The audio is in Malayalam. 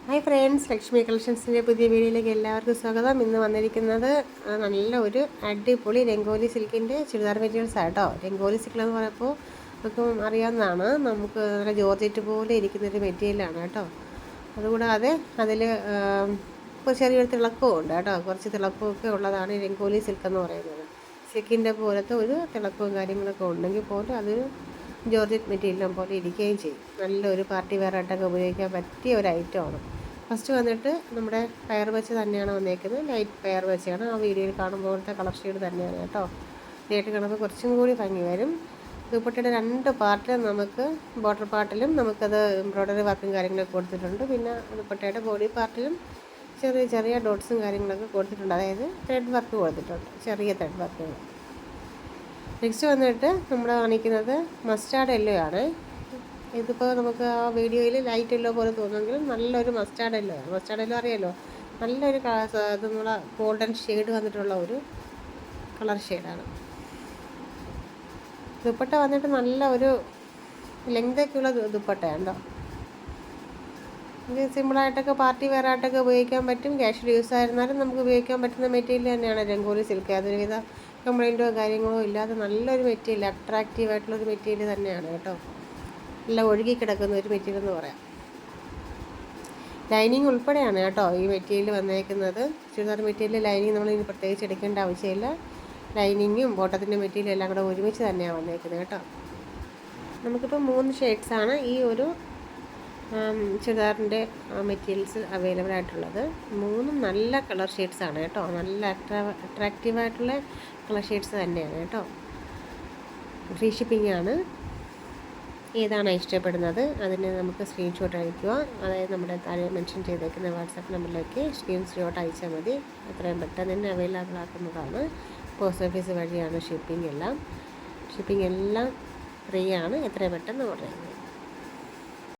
ഹായ് ഫ്രണ്ട്സ്, ലക്ഷ്മി കളക്ഷൻസിൻ്റെ പുതിയ വീഡിയോയിലേക്ക് എല്ലാവർക്കും സ്വാഗതം. ഇന്ന് വന്നിരിക്കുന്നത് നല്ല ഒരു അടിപൊളി രംഗോലി സിൽക്കിൻ്റെ ചുരിദാർ മെറ്റീരിയൽസ് ആട്ടോ. രംഗോലി സിൽക്ക് എന്ന് പറയുമ്പോൾ നമുക്ക് അറിയാവുന്നതാണ്, നമുക്ക് നല്ല ജോർജറ്റ് പോലെ ഇരിക്കുന്നൊരു മെറ്റീരിയലാണ് കേട്ടോ. അതുകൂടാതെ അതിൽ ചെറിയൊരു തിളക്കവും ഉണ്ട് കേട്ടോ. കുറച്ച് തിളക്കമൊക്കെ ഉള്ളതാണ് രംഗോലി സിൽക്ക് എന്ന് പറയുന്നത്. സിൽക്കിൻ്റെ പോലത്തെ ഒരു തിളക്കവും കാര്യങ്ങളൊക്കെ ഉണ്ടെങ്കിൽ പോലും അതൊരു ജോർജറ്റ് മെറ്റീരിയലും പോലെ ഇരിക്കുകയും ചെയ്യും. നല്ലൊരു പാർട്ടി വെയറായിട്ടൊക്കെ ഉപയോഗിക്കാൻ പറ്റിയ ഒരു ഐറ്റമാണ്. ഫസ്റ്റ് വന്നിട്ട് നമ്മുടെ പെയർ വെച്ച് തന്നെയാണ് വന്നേക്കുന്നത്. ലൈറ്റ് പെയർ വെച്ചാണ് ആ വീഡിയോയിൽ കാണുമ്പോഴത്തെ കളർ ഷെയ്ഡ് തന്നെയാണ് കേട്ടോ. നേരിട്ട് കാണുമ്പോൾ കുറച്ചും കൂടി ഭംഗി വരും. ദുപ്പട്ടയുടെ രണ്ട് പാർട്ടിലും നമുക്ക് ബോർഡർ പാർട്ടിലും നമുക്കത് എംബ്രോയ്ഡറി വർക്കും കാര്യങ്ങളൊക്കെ കൊടുത്തിട്ടുണ്ട്. പിന്നെ ദുപ്പട്ടയുടെ ബോഡി പാർട്ടിലും ചെറിയ ചെറിയ ഡോട്ട്സും കാര്യങ്ങളൊക്കെ കൊടുത്തിട്ടുണ്ട്. അതായത് ത്രെഡ് വർക്ക് കൊടുത്തിട്ടുണ്ട്, ചെറിയ ത്രെഡ് വർക്കുകൾ. നെക്സ്റ്റ് വന്നിട്ട് നമ്മൾ കാണിക്കുന്നത് മസ്റ്റാർഡ് യെല്ലോ ആണ്. ഇതിപ്പോൾ നമുക്ക് ആ വീഡിയോയിൽ ലൈറ്റ് യെല്ലോ പോലെ തോന്നുമെങ്കിലും നല്ലൊരു മസ്റ്റാർഡ് യെല്ലോ ആണ്. മസ്റ്റാർഡ് യെല്ലോ അറിയാമല്ലോ, നല്ലൊരു ഇതെന്നുള്ള ഗോൾഡൻ ഷെയ്ഡ് വന്നിട്ടുള്ള ഒരു കളർ ഷെയ്ഡാണ്. ദുപ്പട്ട വന്നിട്ട് നല്ല ഒരു ലെങ്തൊക്കെയുള്ള ദുപ്പട്ടയാണ് കേട്ടോ. ഇത് സിമ്പിളായിട്ടൊക്കെ പാർട്ടി വെയറായിട്ടൊക്കെ ഉപയോഗിക്കാൻ പറ്റും. ക്യാഷ്വൽ യൂസ് ആയിരുന്നാലും നമുക്ക് ഉപയോഗിക്കാൻ പറ്റുന്ന മെറ്റീരിയൽ തന്നെയാണ് രംഗോലി സിൽക്ക്. അതൊരുവിധ കംപ്ലൈൻറ്റോ കാര്യങ്ങളോ ഇല്ലാതെ നല്ലൊരു മെറ്റീരിയൽ, അട്രാക്റ്റീവായിട്ടുള്ളൊരു മെറ്റീരിയൽ തന്നെയാണ് കേട്ടോ. നല്ല ഒഴുകി കിടക്കുന്ന ഒരു മെറ്റീരിയൽ എന്ന് പറയാം. ലൈനിങ് ഉൾപ്പെടെയാണ് കേട്ടോ ഈ മെറ്റീരിയൽ വന്നേക്കുന്നത്. ചുരിദാർ മെറ്റീരിയൽ ലൈനിങ് നമ്മൾ ഇനി പ്രത്യേകിച്ച് എടുക്കേണ്ട ആവശ്യമില്ല. ലൈനിങ്ങും ബോട്ടത്തിൻ്റെ മെറ്റീരിയലും എല്ലാം കൂടെ ഒരുമിച്ച് തന്നെയാണ് വന്നേക്കുന്നത് കേട്ടോ. നമുക്കിപ്പോൾ 3 ഷെയ്ഡ്സാണ് ഈ ഒരു ചുരിദാറിൻ്റെ മെറ്റീരിയൽസ് അവൈലബിൾ ആയിട്ടുള്ളത്. 3 നല്ല കളർ ഷെയ്ഡ്സാണ് കേട്ടോ. നല്ല അട്രാക്റ്റീവായിട്ടുള്ള കളർ ഷെയ്ഡ്സ് തന്നെയാണ് കേട്ടോ. ഫ്രീ ഷിപ്പിംഗ് ആണ്. ഏതാണ് ഇഷ്ടപ്പെടുന്നത് അതിന് നമുക്ക് സ്ക്രീൻഷോട്ട് അയയ്ക്കുക. അതായത് നമ്മുടെ താഴെ മെൻഷൻ ചെയ്തേക്കുന്ന വാട്സാപ്പ് നമ്പറിലേക്ക് സ്ക്രീൻഷോട്ട് അയച്ചാൽ മതി. എത്രയും പെട്ടെന്ന് തന്നെ അവൈലബിൾ ആക്കുന്നതാണ്. പോസ്റ്റ് ഓഫീസ് വഴിയാണ് ഷിപ്പിംഗ് എല്ലാം ഫ്രീ ആണ്. എത്രയും പെട്ടെന്ന് ഓർഡർ ചെയ്യുന്നത്.